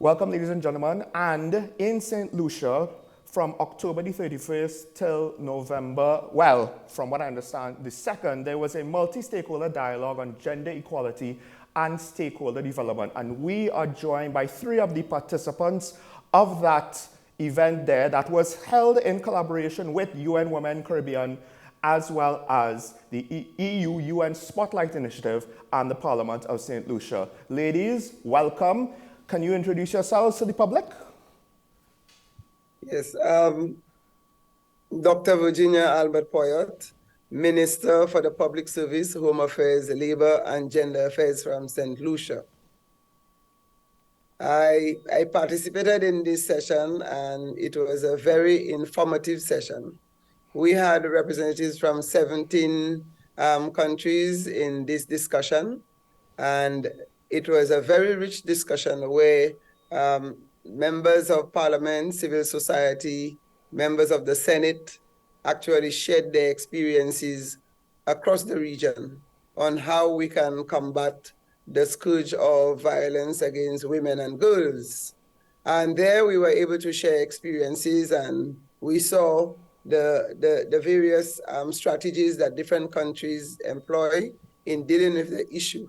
Welcome, ladies and gentlemen. And in St. Lucia, from October the 31st till November, well, from what I understand, the 2nd, there was a multi-stakeholder dialogue on gender equality and stakeholder development. And we are joined by 3 of the participants of that event there that was held in collaboration with UN Women Caribbean, as well as the EU-UN Spotlight Initiative and the Parliament of Saint Lucia. Ladies, welcome. Can you introduce yourselves to the public? Yes, Dr. Virginia Albert-Poyotte, Minister for the Public Service, Home Affairs, Labor and Gender Affairs from St. Lucia. I participated in this session and it was a very informative session. We had representatives from 17 countries in this discussion, and it was a very rich discussion where members of Parliament, civil society, members of the Senate actually shared their experiences across the region on how we can combat the scourge of violence against women and girls. And there we were able to share experiences, and we saw the various strategies that different countries employ in dealing with the issue.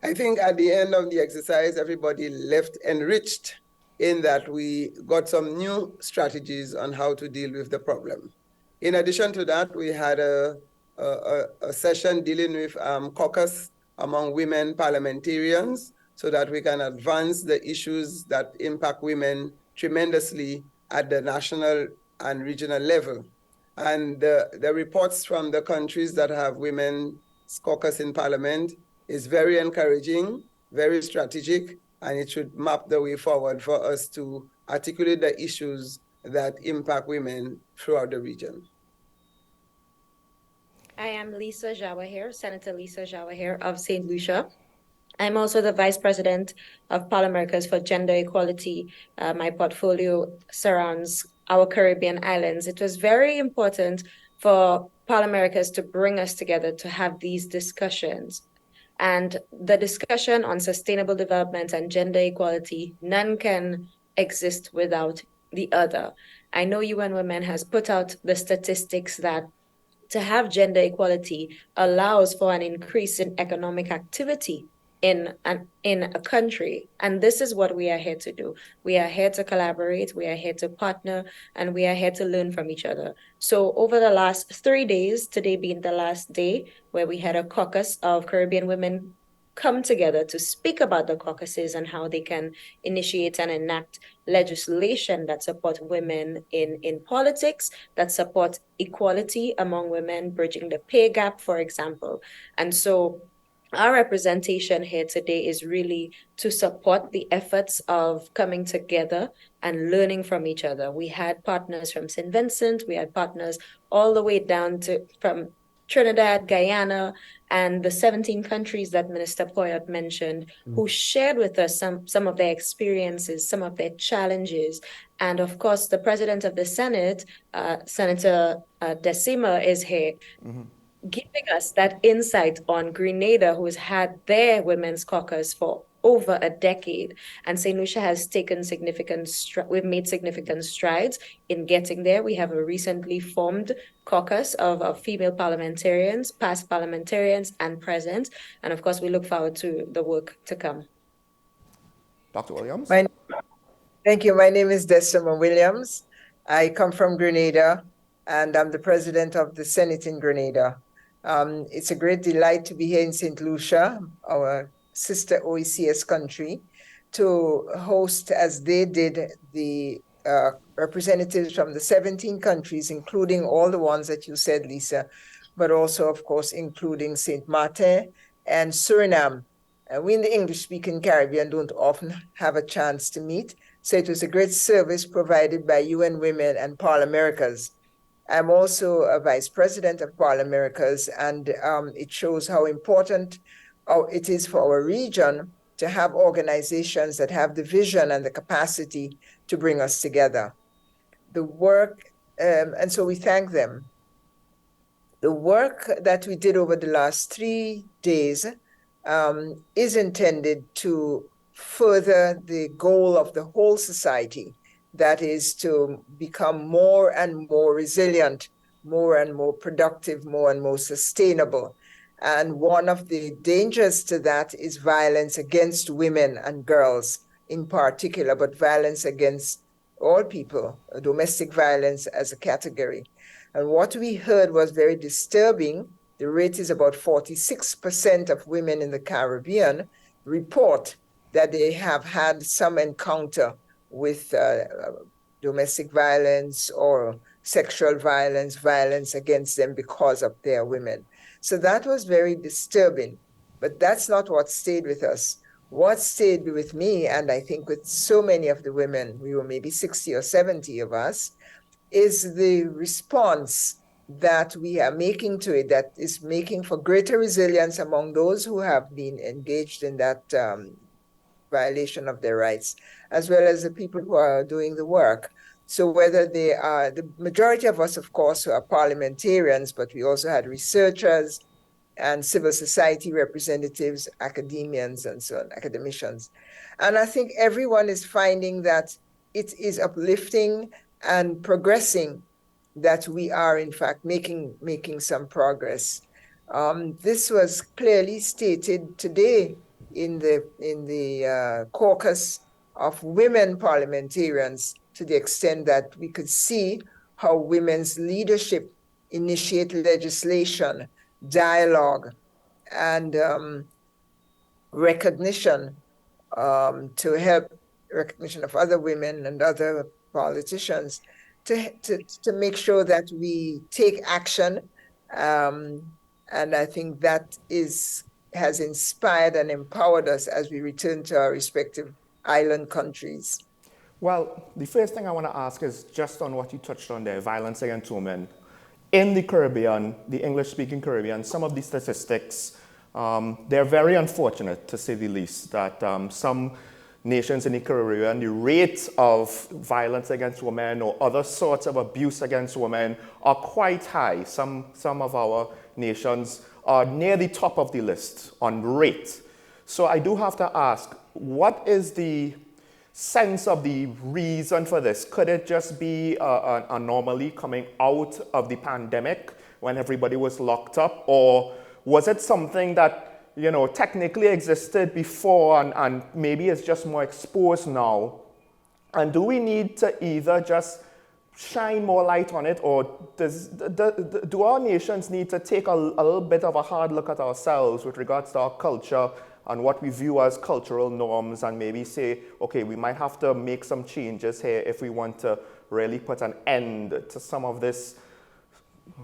I think at the end of the exercise, everybody left enriched in that we got some new strategies on how to deal with the problem. In addition to that, we had a session dealing with caucus among women parliamentarians so that we can advance the issues that impact women tremendously at the national and regional level. And the reports from the countries that have women's caucus in parliament is very encouraging, very strategic, and it should map the way forward for us to articulate the issues that impact women throughout the region. I am Lisa Jawahir, Senator Lisa Jawahir of St. Lucia. I'm also the Vice President of ParlAmericas for Gender Equality. My portfolio surrounds our Caribbean islands. It was very important for ParlAmericas to bring us together to have these discussions. And the discussion on sustainable development and gender equality, none can exist without the other. I know UN Women has put out the statistics that to have gender equality allows for an increase in economic activity in a country. And this is what we are here to do. We are here to collaborate, we are here to partner, and we are here to learn from each other. So over the last 3 days, today being the last day, where we had a caucus of Caribbean women come together to speak about the caucuses and how they can initiate and enact legislation that support women in politics, that support equality among women, bridging the pay gap, for example. And so our representation here today is really to support the efforts of coming together and learning from each other. We had partners from St. Vincent, we had partners all the way down to from Trinidad, Guyana, and the 17 countries that Minister Poyotte mentioned, who shared with us some of their experiences, some of their challenges. And of course, the President of the Senate, Senator Dessima, is here. Giving us that insight on Grenada, who's had their women's caucus for over a decade. And St. Lucia has taken we've made significant strides in getting there. We have a recently formed caucus of female parliamentarians, past parliamentarians and present. And of course, we look forward to the work to come. Dr. Williams? Thank you. My name is Dessima Williams. I come from Grenada, and I'm the president of the Senate in Grenada. It's a great delight to be here in St. Lucia, our sister OECS country, to host, as they did, the representatives from the 17 countries, including all the ones that you said, Lisa, but also, of course, including St. Martin and Suriname. We in the English-speaking Caribbean don't often have a chance to meet, so it was a great service provided by UN Women and ParlAmericas. I'm also a vice president of ParlAmericas, and it shows how important it is for our region to have organizations that have the vision and the capacity to bring us together. The work, and so we thank them. The work that we did over the last 3 days is intended to further the goal of the whole society, that is to become more and more resilient, more and more productive, more and more sustainable. And one of the dangers to that is violence against women and girls in particular, but violence against all people, domestic violence as a category. And what we heard was very disturbing. The rate is about 46% of women in the Caribbean report that they have had some encounter with domestic violence or sexual violence, violence against them because of their women. So that was very disturbing, but that's not what stayed with us. What stayed with me, and I think with so many of the women, we were maybe 60 or 70 of us, is the response that we are making to it, that is making for greater resilience among those who have been engaged in that violation of their rights, as well as the people who are doing the work. So whether they are, the majority of us, of course, who are parliamentarians, but we also had researchers and civil society representatives, academians, and so on, academicians. And I think everyone is finding that it is uplifting and progressing, that we are in fact making some progress. This was clearly stated today in the caucus of women parliamentarians, to the extent that we could see how women's leadership initiate legislation, dialogue, and recognition to help recognition of other women and other politicians, to make sure that we take action. And I think that has inspired and empowered us as we return to our respective island countries. Well, the first thing I want to ask is just on what you touched on there, violence against women. In the Caribbean, the English-speaking Caribbean, some of these statistics, they're very unfortunate, to say the least, that some nations in the Caribbean, the rate of violence against women or other sorts of abuse against women are quite high. Some of our nations are near the top of the list on rate. So I do have to ask, what is the sense of the reason for this? Could it just be an anomaly coming out of the pandemic when everybody was locked up? Or was it something that, you know, technically existed before and maybe it's just more exposed now? And do we need to either just shine more light on it, or do our nations need to take a little bit of a hard look at ourselves with regards to our culture and what we view as cultural norms, and maybe say, okay, we might have to make some changes here if we want to really put an end to some of this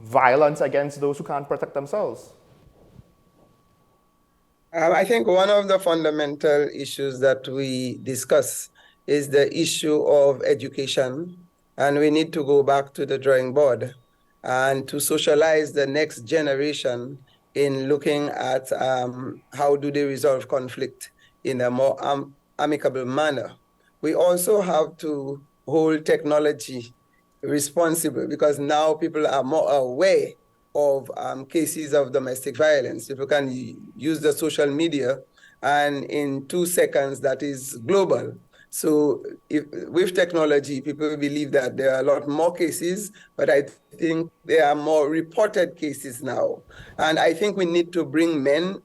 violence against those who can't protect themselves? I think one of the fundamental issues that we discuss is the issue of education, and we need to go back to the drawing board and to socialize the next generation in looking at how do they resolve conflict in a more amicable manner. We also have to hold technology responsible, because now people are more aware of cases of domestic violence. People can use the social media, and in 2 seconds, that is global. So with technology, people believe that there are a lot more cases, but I think there are more reported cases now. And I think we need to bring men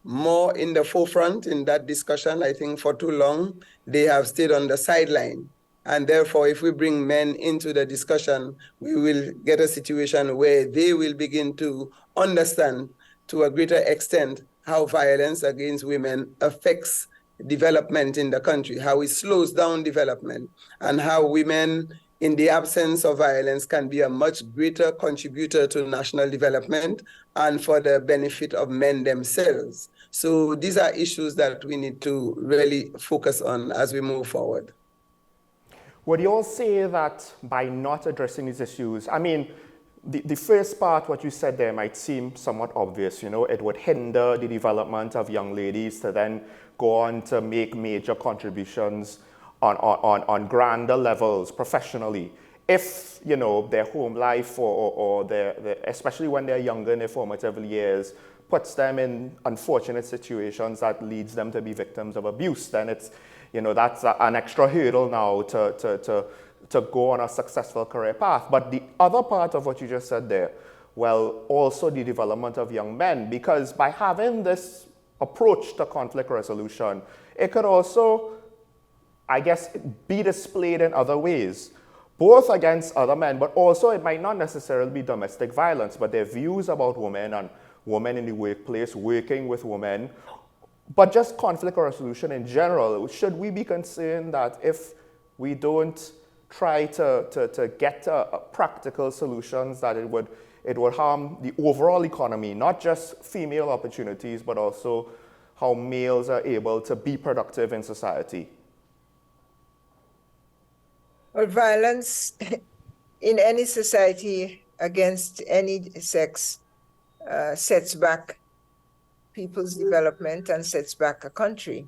more in the forefront in that discussion. I think for too long, they have stayed on the sideline. And therefore, if we bring men into the discussion, we will get a situation where they will begin to understand to a greater extent how violence against women affects development in the country, how it slows down development, and how women, in the absence of violence, can be a much greater contributor to national development and for the benefit of men themselves. So these are issues that we need to really focus on as we move forward. Would you all say that by not addressing these issues, I mean, the first part, what you said there, might seem somewhat obvious, you know, it would hinder the development of young ladies to then go on to make major contributions on grander levels professionally. if, you know, their home life or their, especially when they're younger in their formative years, puts them in unfortunate situations that leads them to be victims of abuse, then it's, you know, that's an extra hurdle now to go on a successful career path. But the other part of what you just said there, well, also the development of young men, because by having this approach to conflict resolution, it could also, I guess, be displayed in other ways, both against other men, but also it might not necessarily be domestic violence, but their views about women and women in the workplace, working with women, but just conflict resolution in general. Should we be concerned that if we don't try to get practical solutions, that it would harm the overall economy, not just female opportunities, but also how males are able to be productive in society? Well, violence in any society against any sex sets back people's development and sets back a country.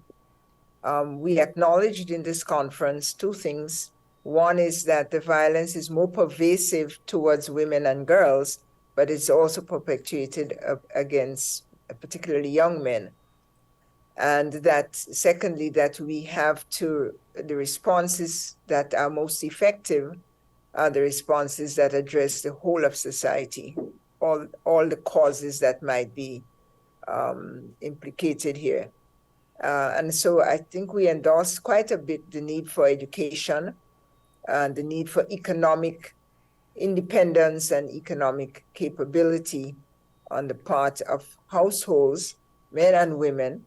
We acknowledged in this conference two things. One is that the violence is more pervasive towards women and girls, but it's also perpetuated against particularly young men. And that, secondly, that we have to, the responses that are most effective are the responses that address the whole of society, all the causes that might be implicated here. And so I think we endorse quite a bit the need for education and the need for economic independence and economic capability on the part of households, men and women,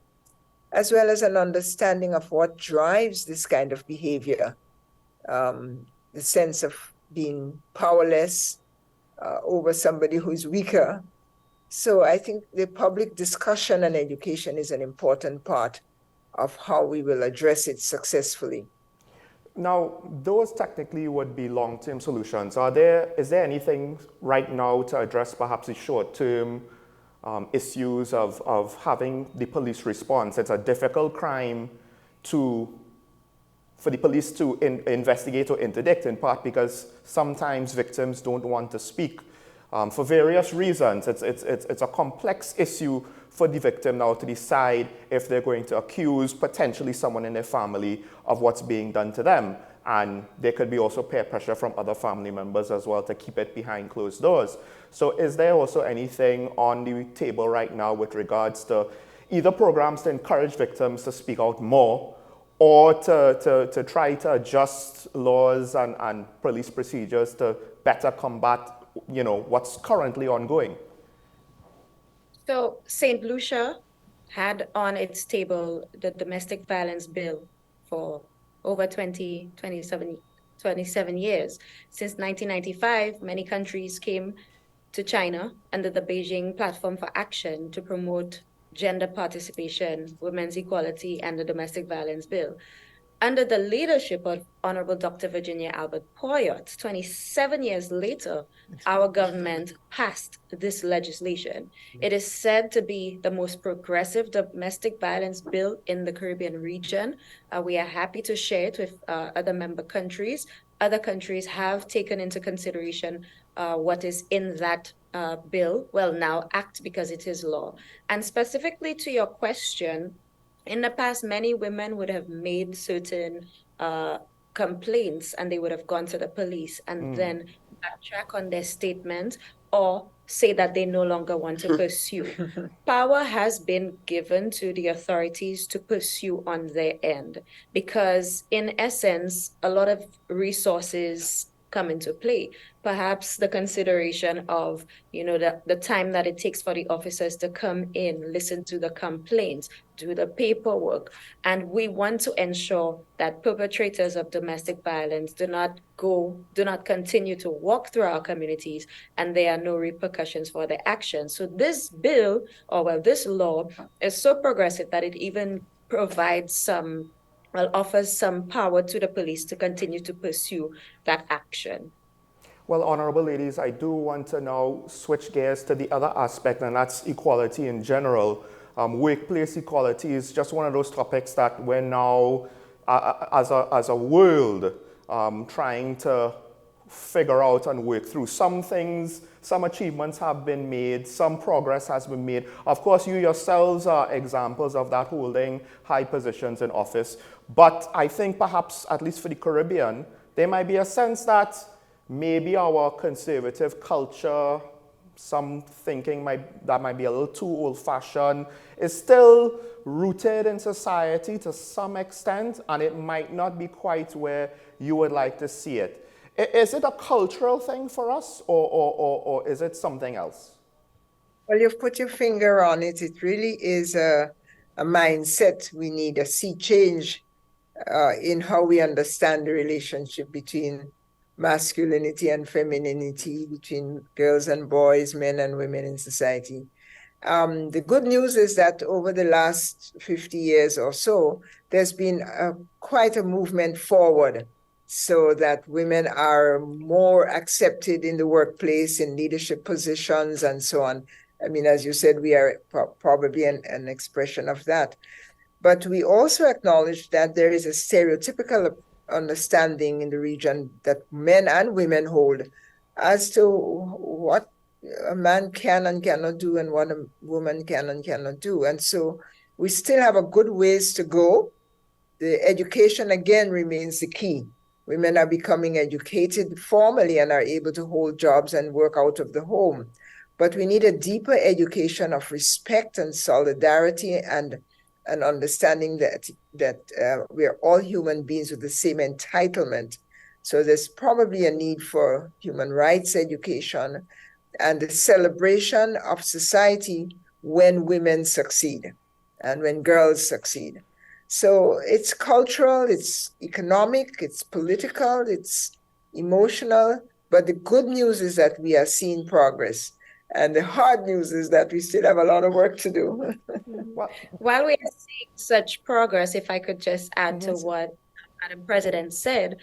as well as an understanding of what drives this kind of behavior, the sense of being powerless over somebody who's weaker. So I think the public discussion and education is an important part of how we will address it successfully. Now, those technically would be long-term solutions. Is there anything right now to address perhaps the short-term issues of having the police response? It's a difficult crime for the police to investigate or interdict, in part because sometimes victims don't want to speak for various reasons. It's a complex issue for the victim now to decide if they're going to accuse potentially someone in their family of what's being done to them. And there could be also peer pressure from other family members as well to keep it behind closed doors. So is there also anything on the table right now with regards to either programs to encourage victims to speak out more, or to try to adjust laws and police procedures to better combat, you know, what's currently ongoing? So St. Lucia had on its table the domestic violence bill for over 27 years. Since 1995, many countries came to China under the Beijing Platform for Action to promote gender participation, women's equality, and the domestic violence bill. Under the leadership of Honorable Dr. Virginia Albert-Poyotte, 27 years later, our government passed this legislation. It is said to be the most progressive domestic violence bill in the Caribbean region. We are happy to share it with other member countries. Other countries have taken into consideration what is in that bill, well, now act, because it is law. And specifically to your question, in the past, many women would have made certain complaints and they would have gone to the police and then backtrack on their statement or say that they no longer want to pursue. Power has been given to the authorities to pursue on their end because, in essence, a lot of resources come into play. Perhaps the consideration of, you know, the time that it takes for the officers to come in, listen to the complaints, do the paperwork. And we want to ensure that perpetrators of domestic violence do not continue to walk through our communities and there are no repercussions for their actions. So this bill, this law is so progressive that it even provides offers some power to the police to continue to pursue that action. Well, honorable ladies, I do want to now switch gears to the other aspect, and that's equality in general. Workplace equality is just one of those topics that we're now, as a world, trying to figure out and work through. Some things, some achievements have been made, some progress has been made. Of course, you yourselves are examples of that, holding high positions in office. But I think perhaps, at least for the Caribbean, there might be a sense that maybe our conservative culture, some thinking that might be a little too old-fashioned, is still rooted in society to some extent, and it might not be quite where you would like to see it. Is it a cultural thing for us, or is it something else? Well, you've put your finger on it. It really is a mindset. We need a sea change in how we understand the relationship between masculinity and femininity, between girls and boys, men and women in society. The good news is that over the last 50 years or so, there's been quite a movement forward so that women are more accepted in the workplace, in leadership positions, and so on. I mean, as you said, we are probably an expression of that. But we also acknowledge that there is a stereotypical understanding in the region that men and women hold as to what a man can and cannot do and what a woman can and cannot do. And so we still have a good ways to go. The education, again, remains the key. Women are becoming educated formally and are able to hold jobs and work out of the home. But we need a deeper education of respect and solidarity and an understanding that we are all human beings with the same entitlement. So there's probably a need for human rights education and the celebration of society when women succeed and when girls succeed. So it's cultural, it's economic, it's political, it's emotional, but the good news is that we are seeing progress. And the hard news is that we still have a lot of work to do. While we are seeing such progress, if I could just add to what Madam President said,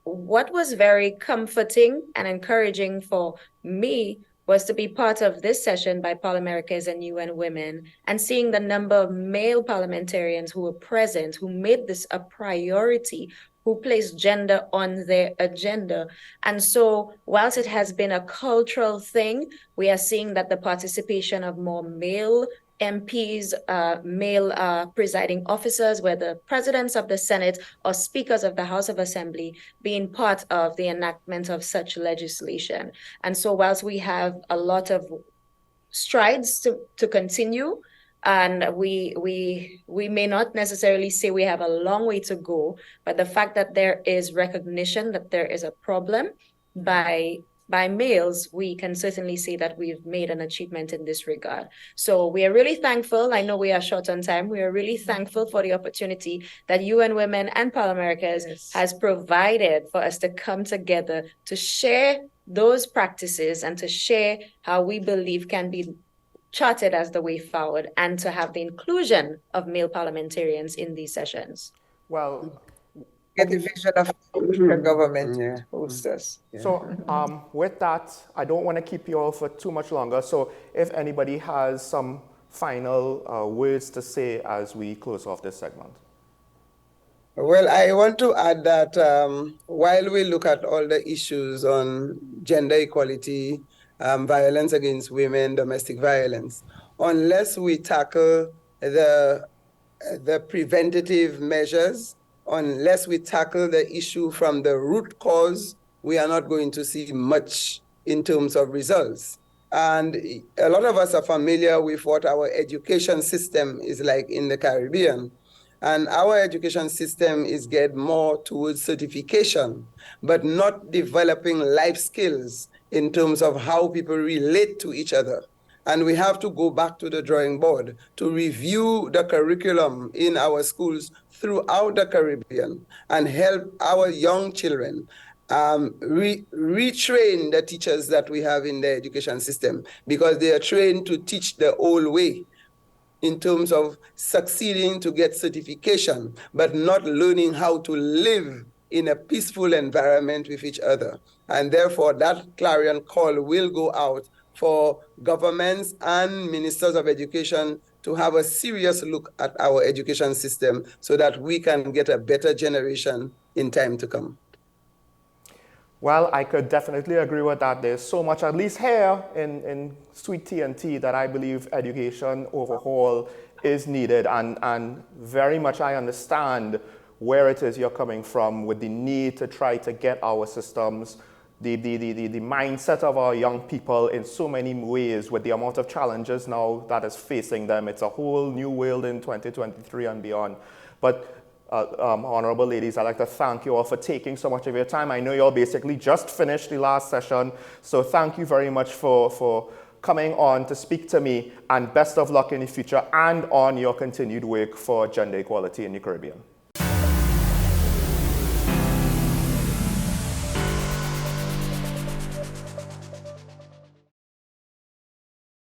what was very comforting and encouraging for me was to be part of this session by ParlAmericas and UN Women and seeing the number of male parliamentarians who were present, who made this a priority, who placed gender on their agenda. And so whilst it has been a cultural thing, we are seeing that the participation of more male MPs, male presiding officers, whether presidents of the Senate or speakers of the House of Assembly, being part of the enactment of such legislation. And so whilst we have a lot of strides to continue, and we may not necessarily say we have a long way to go, but the fact that there is recognition that there is a problem by males, we can certainly say that we've made an achievement in this regard. So we are really thankful. I know we are short on time. We are really thankful for the opportunity that UN Women and ParlAmericas has provided for us to come together to share those practices and to share how we believe can be charted as the way forward and to have the inclusion of male parliamentarians in these sessions. Well, get the vision of the government host us. So with that, I don't want to keep you all for too much longer. So if anybody has some final words to say as we close off this segment. Well, I want to add that while we look at all the issues on gender equality, violence against women, domestic violence, unless we tackle the preventative measures, unless we tackle the issue from the root cause, we are not going to see much in terms of results. And a lot of us are familiar with what our education system is like in the Caribbean. And our education system is geared more towards certification, but not developing life skills in terms of how people relate to each other. And we have to go back to the drawing board to review the curriculum in our schools throughout the Caribbean and help our young children retrain the teachers that we have in the education system, because they are trained to teach the old way in terms of succeeding to get certification, but not learning how to live in a peaceful environment with each other. And therefore, that clarion call will go out for governments and ministers of education to have a serious look at our education system so that we can get a better generation in time to come. Well, I could definitely agree with that. There's so much, at least here in Sweet TNT, that I believe education overhaul is needed, and very much I understand where it is you're coming from with the need to try to get our systems, the mindset of our young people in so many ways with the amount of challenges now that is facing them. It's a whole new world in 2023 and beyond. But honorable ladies, I'd like to thank you all for taking so much of your time. I know you all basically just finished the last session, so thank you very much for coming on to speak to me, and best of luck in the future and on your continued work for gender equality in the Caribbean.